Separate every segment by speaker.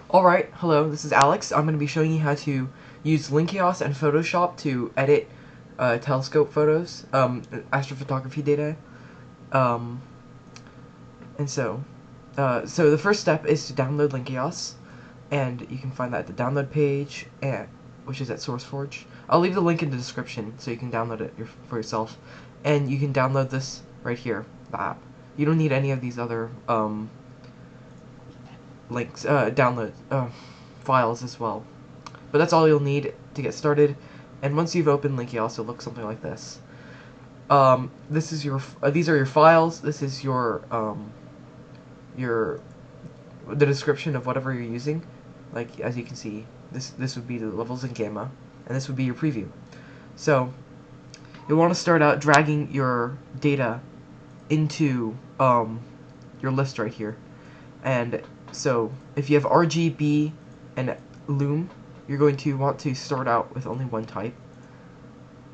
Speaker 1: Alright, hello, this is Alex. I'm going to be showing you how to use Link Eos and Photoshop to edit telescope photos, astrophotography data. Um, and so the first step is to download Link Eos, and you can find that at the download page, which is at SourceForge. I'll leave the link in the description so you can download it for yourself. And you can download this right here, the app. You don't need any of these other links, download files as well. But that's all you'll need to get started. And once you've opened Link Eos, it'll look something like this. This is your these are your files. This is your the description of whatever you're using. Like as you can see, this would be the levels in gamma, and this would be your preview. So you'll want to start out dragging your data into your list right here. And so if you have RGB and Loom, you're going to want to start out with only one type,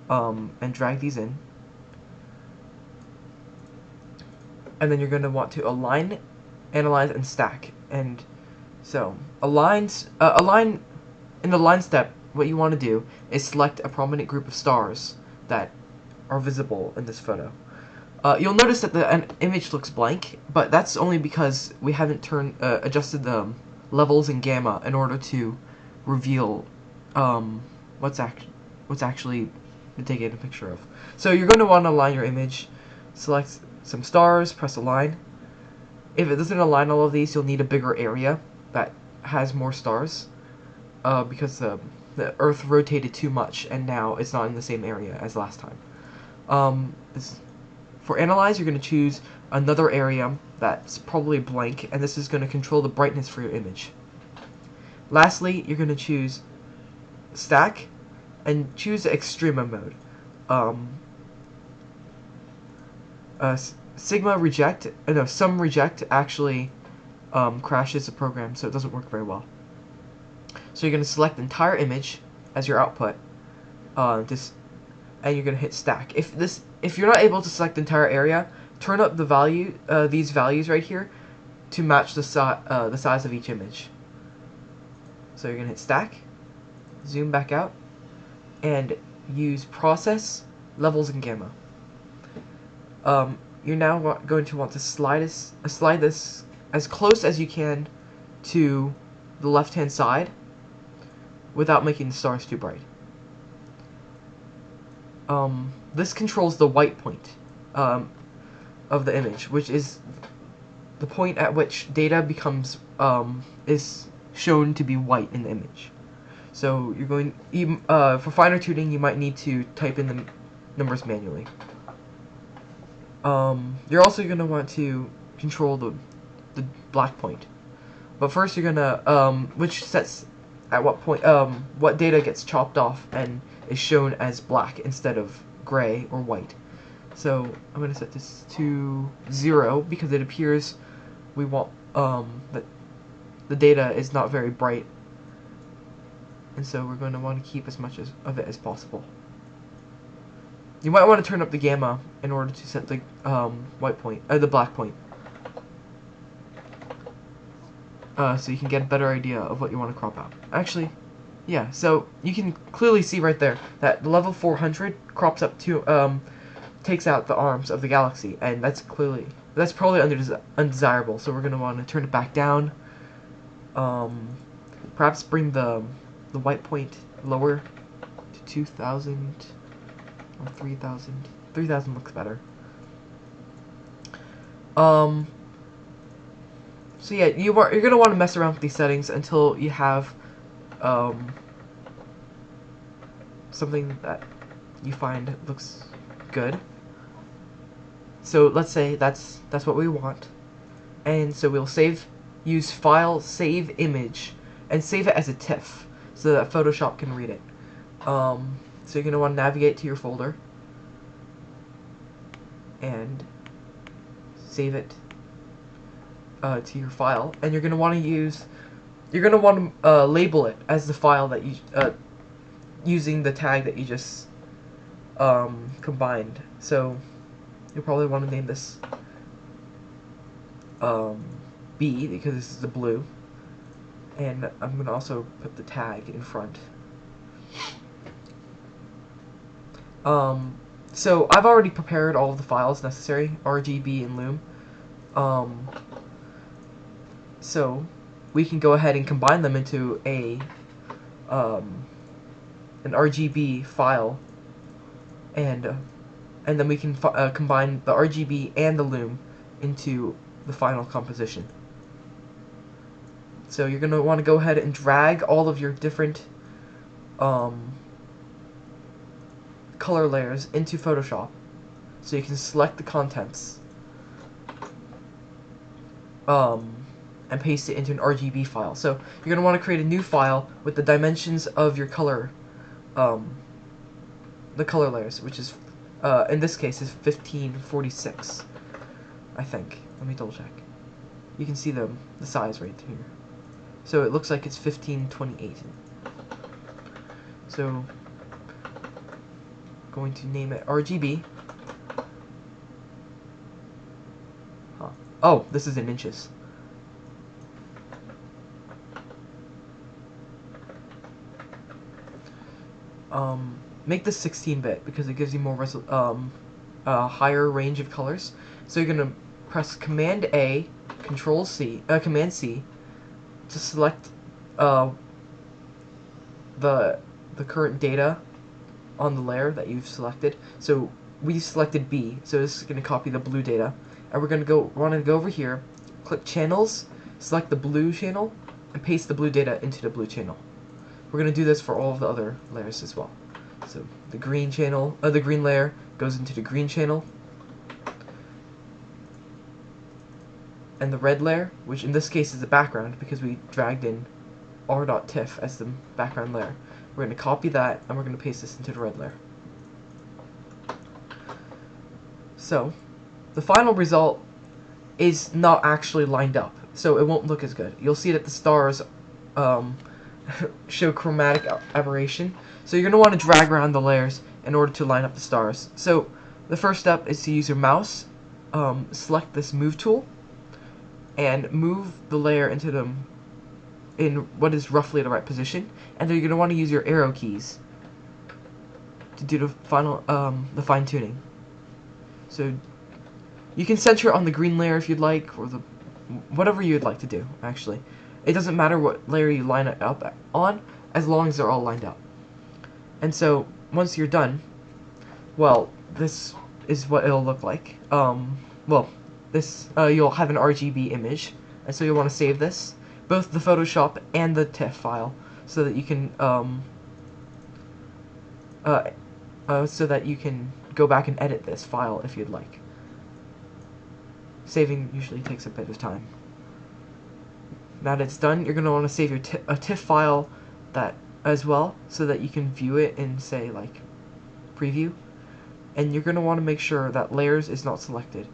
Speaker 1: and drag these in. And then you're going to want to align, analyze, and stack. And so align in the line step, what you want to do is select a prominent group of stars that are visible in this photo. You'll notice that the image looks blank, but that's only because we haven't adjusted the levels in gamma in order to reveal what's actually taken a picture of. So you're going to want to align your image, select some stars, press align. If it doesn't align all of these, you'll need a bigger area that has more stars, because the Earth rotated too much and now it's not in the same area as last time. For analyze, you're going to choose another area that's probably blank, and this is going to control the brightness for your image. Lastly, you're going to choose stack and choose extrema mode. Some reject actually crashes the program, so it doesn't work very well. So you're going to select the entire image as your output, and you're going to hit stack. If you're not able to select the entire area, turn up the value, these values right here, to match the size of each image. So you're going to hit stack, zoom back out, and use process, levels, and gamma. You're now going to want to slide this as close as you can to the left-hand side without making the stars too bright. This controls the white point of the image, which is the point at which data becomes is shown to be white in the image. So you're going for finer tuning, you might need to type in the numbers manually. You're also going to want to control the black point, but first you're gonna which sets at what point what data gets chopped off and is shown as black instead of gray or white. So I'm going to set this to 0 because it appears we want that the data is not very bright, and so we're going to want to keep as much of it as possible. You might want to turn up the gamma in order to set the the black point, so you can get a better idea of what you want to crop out. Actually, yeah, so you can clearly see right there that the level 400 crops up to, takes out the arms of the galaxy, and that's probably undesirable, so we're going to want to turn it back down. Perhaps bring the white point lower to 2000 or 3000. 3000 looks better. So yeah, you're going to want to mess around with these settings until you have something that you find looks good. So let's say that's what we want, and so we'll use File, Save Image, and save it as a TIFF so that Photoshop can read it. So you're going to want to navigate to your folder and save it to your file, and you're going to want to label it as the file that you using the tag that you just combined. So you'll probably want to name this B, because this is the blue, And I'm going to also put the tag in front. So I've already prepared all of the files necessary, RGB and Loom. So we can go ahead and combine them into an RGB file, and then we can combine the RGB and the Loom into the final composition. So you're going to want to go ahead and drag all of your different color layers into Photoshop, so you can select the contents and paste it into an RGB file. So you're going to want to create a new file with the dimensions of your color, the color layers, which is in this case is 1546, I think. Let me double check. You can see the size right here. So it looks like it's 1528. So going to name it RGB. Huh. Oh, this is in inches. Make this 16-bit because it gives you more higher range of colors. So you're gonna press Command A, Control C, Command C to select the current data on the layer that you've selected. So we selected B, so this is going to copy the blue data, and we're going to want to go over here, click Channels, select the blue channel, and paste the blue data into the blue channel. We're going to do this for all of the other layers as well. So the green channel, the green layer goes into the green channel, and the red layer, which in this case is the background because we dragged in r.tiff as the background layer. We're going to copy that, and we're going to paste this into the red layer. So the final result is not actually lined up, so it won't look as good. You'll see that the stars show chromatic aberration. So you're going to want to drag around the layers in order to line up the stars. So the first step is to use your mouse, select this move tool, and move the layer into them in what is roughly the right position. And then you're going to want to use your arrow keys to do the final the fine tuning. So you can center on the green layer if you'd like, or whatever you'd like to do. Actually, it doesn't matter what layer you line it up on, as long as they're all lined up. And so once you're done, well, this is what it'll look like. Well, this you'll have an RGB image, and so you'll want to save this, both the Photoshop and the TIFF file, so that you can go back and edit this file if you'd like. Saving usually takes a bit of time. Now that it's done, you're going to want to save your a TIFF file that as well, so that you can view it in, say, like preview. And you're going to want to make sure that layers is not selected.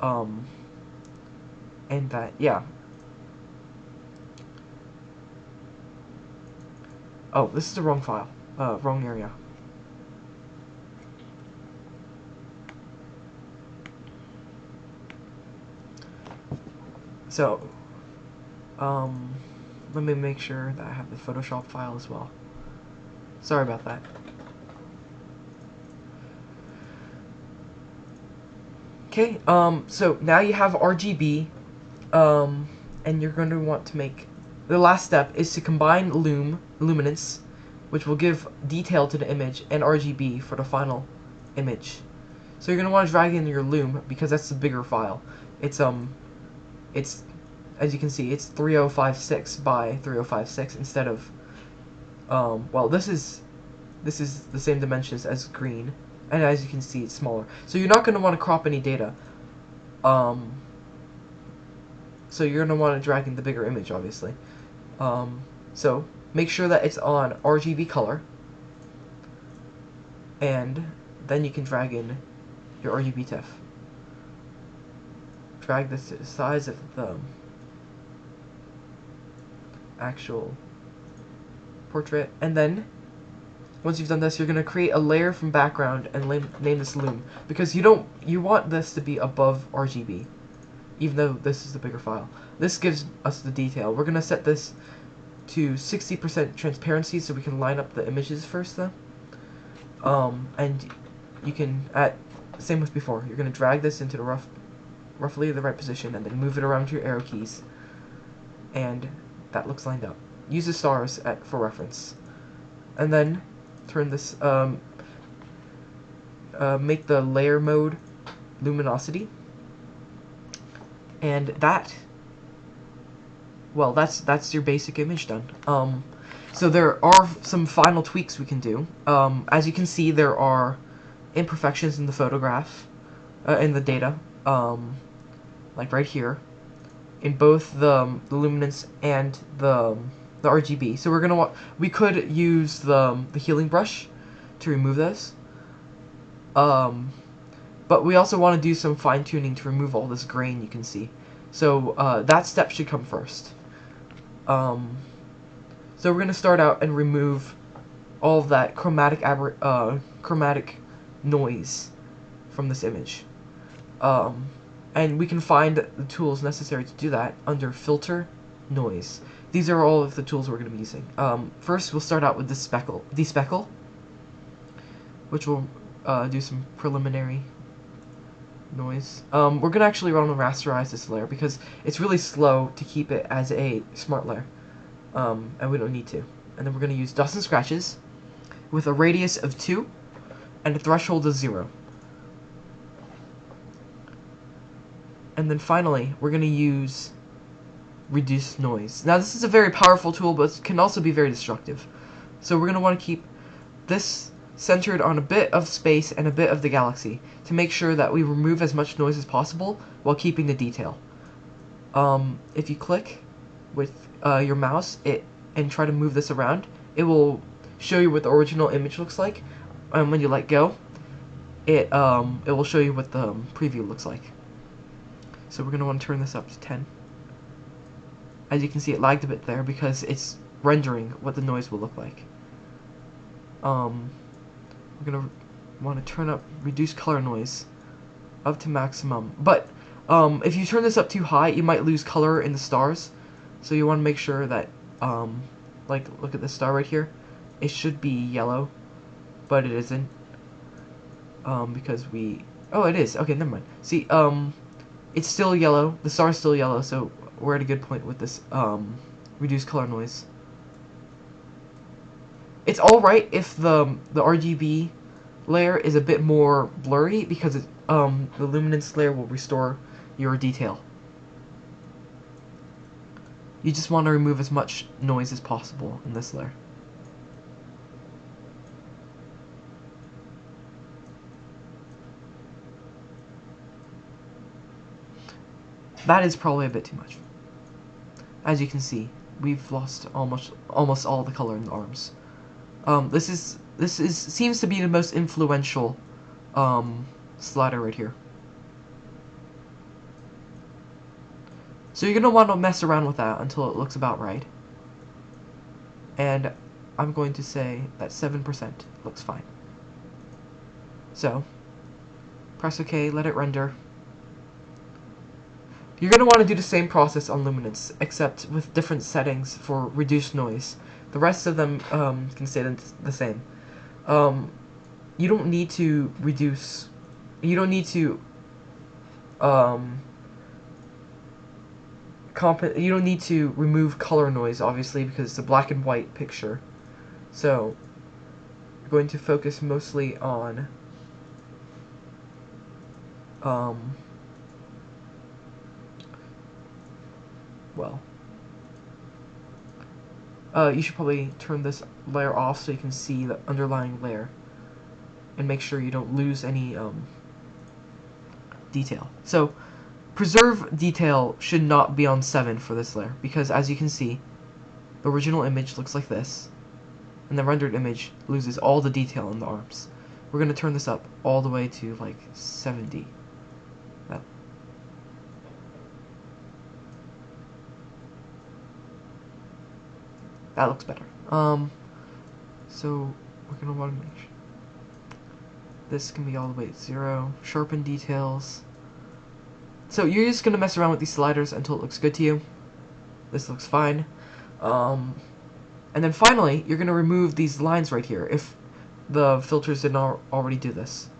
Speaker 1: And that, yeah. Oh, this is the wrong file. Wrong area. So, let me make sure that I have the Photoshop file as well. Sorry about that. Okay, so now you have RGB, and you're going to want to make, the last step is to combine luminance, which will give detail to the image, and RGB for the final image. So you're going to want to drag in your loom, because that's the bigger file. It's as you can see, it's 3056 by 3056 instead of, well, this is the same dimensions as green, and as you can see, it's smaller. So you're not going to want to crop any data. So you're going to want to drag in the bigger image, obviously. So make sure that it's on RGB color, and then you can drag in your RGB TIFF. Drag this to the size of the actual portrait, and then once you've done this, you're going to create a layer from background and name this loom, because you want this to be above RGB. even though this is the bigger file. This gives us the detail. We're going to set this to 60% transparency so we can line up the images first though. And you can, same with before, you're going to drag this into the roughly the right position and then move it around your arrow keys, and that looks lined up. Use the stars for reference. And then turn this, make the layer mode luminosity, and that, well, that's your basic image done. So there are some final tweaks we can do. As you can see, there are imperfections in the photograph, in the data, like right here, in both the luminance and the RGB. So we could use the healing brush to remove those. But we also want to do some fine-tuning to remove all this grain you can see. So that step should come first. So we're going to start out and remove all of that chromatic noise from this image. And we can find the tools necessary to do that under Filter, Noise. These are all of the tools we're going to be using. First, we'll start out with despeckle, which will do some preliminary noise. We're going to actually run and rasterize this layer because it's really slow to keep it as a smart layer, and we don't need to. And then we're going to use dust and scratches with a radius of 2 and a threshold of 0. And then finally, we're going to use reduce noise. Now this is a very powerful tool, but it can also be very destructive. So we're going to want to keep this centered on a bit of space and a bit of the galaxy to make sure that we remove as much noise as possible while keeping the detail. If you click with your mouse and try to move this around, it will show you what the original image looks like. And when you let go, it will show you what the preview looks like. So we're going to want to turn this up to 10. As you can see, it lagged a bit there because it's rendering what the noise will look like. We're going to want to turn up reduce color noise up to maximum. But if you turn this up too high, you might lose color in the stars. So you want to make sure that, like, look at this star right here. It should be yellow, but it isn't. Because oh, it is. Okay, never mind. See, it's still yellow. The star's still yellow, so we're at a good point with this reduced color noise. It's alright if the RGB layer is a bit more blurry because the luminance layer will restore your detail. You just want to remove as much noise as possible in this layer. That is probably a bit too much. As you can see, we've lost almost all the color in the arms. This seems to be the most influential slider right here. So you're gonna want to mess around with that until it looks about right. And I'm going to say that 7% looks fine. So press OK, let it render. You're going to want to do the same process on luminance, except with different settings for reduced noise. The rest of them can stay the same. You don't need to reduce. You don't need to. You don't need to remove color noise, obviously, because it's a black and white picture. So, we're going to focus mostly on. Well, you should probably turn this layer off so you can see the underlying layer and make sure you don't lose any detail. So preserve detail should not be on 7 for this layer because, as you can see, the original image looks like this and the rendered image loses all the detail in the arms. We're going to turn this up all the way to like 70. That looks better. So we're gonna want to make sure this can be all the way at 0. Sharpen details. So you're just gonna mess around with these sliders until it looks good to you. This looks fine. And then finally, you're gonna remove these lines right here if the filters didn't already do this.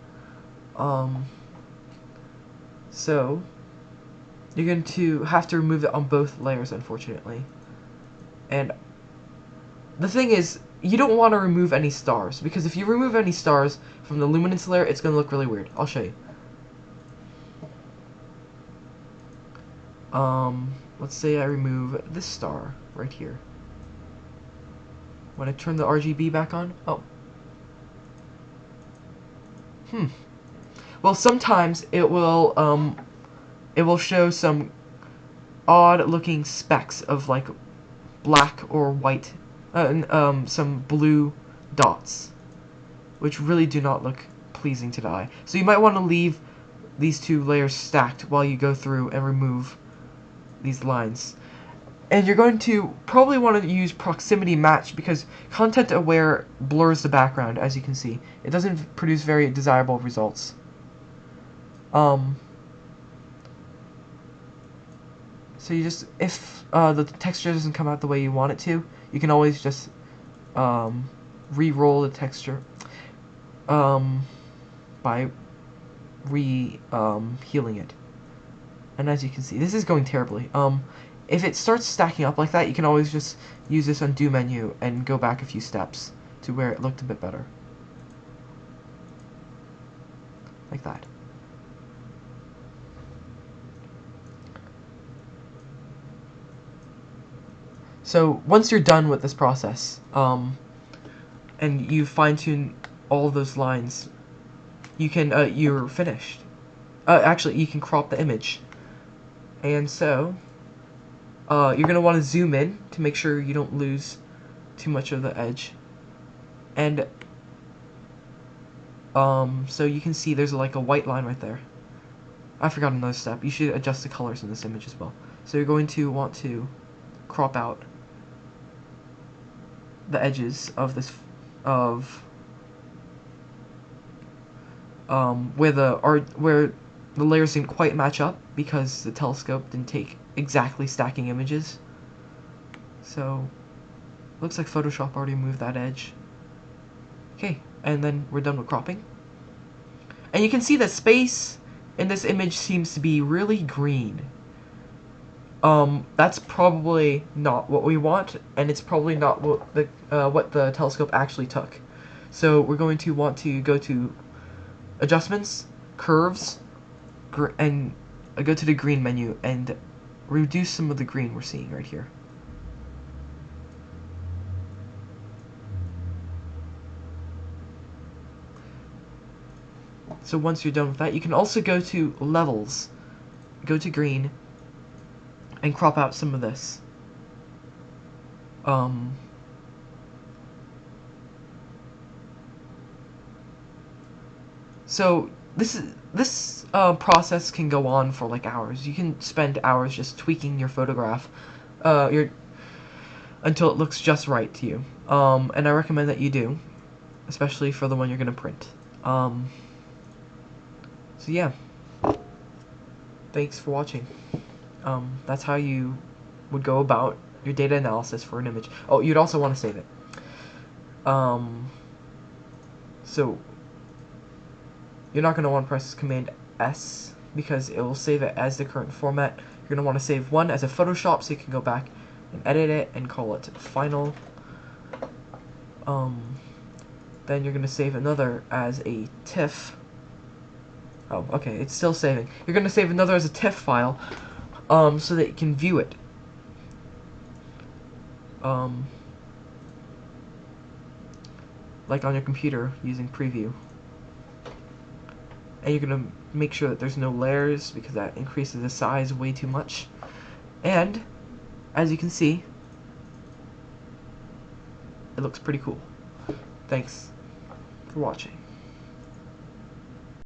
Speaker 1: So you're going to have to remove it on both layers, unfortunately. And the thing is, you don't want to remove any stars, because if you remove any stars from the luminance layer, it's going to look really weird. I'll show you. Let's say I remove this star right here. When I turn the RGB back on, well, sometimes it will show some odd-looking specks of like black or white, some blue dots, which really do not look pleasing to the eye. So you might want to leave these two layers stacked while you go through and remove these lines. And you're going to probably want to use proximity match, because content aware blurs the background, as you can see. It doesn't produce very desirable results. So you just, if the texture doesn't come out the way you want it to, you can always just re-roll the texture by healing it. And as you can see, this is going terribly. If it starts stacking up like that, you can always just use this undo menu and go back a few steps to where it looked a bit better. Like that. So once you're done with this process, and you fine-tune all of those lines, you can you're finished. Actually, you can crop the image. And so you're gonna want to zoom in to make sure you don't lose too much of the edge. And so you can see there's like a white line right there. I forgot another step. You should adjust the colors in this image as well. So you're going to want to crop out the edges of this where the layers didn't quite match up because the telescope didn't take exactly stacking images. So looks like Photoshop already moved that edge. Okay, and then we're done with cropping. And you can see that space in this image seems to be really green. That's probably not what we want, and it's probably not what the telescope actually took. So we're going to want to go to Adjustments, Curves, and go to the green menu and reduce some of the green we're seeing right here. So once you're done with that, you can also go to Levels, go to Green, and crop out some of this. So this process can go on for like hours. You can spend hours just tweaking your photograph, until it looks just right to you. And I recommend that you do, especially for the one you're gonna print. So yeah, thanks for watching. That's how you would go about your data analysis for an image. Oh, you'd also want to save it. So you're not going to want to press Command S because it will save it as the current format. You're going to want to save one as a Photoshop so you can go back and edit it and call it Final. Then you're going to save another as a TIFF. Oh, okay, it's still saving. You're going to save another as a TIFF file, so that you can view it. Like on your computer using Preview. And you're going to make sure that there's no layers because that increases the size way too much. And, as you can see, it looks pretty cool. Thanks for watching.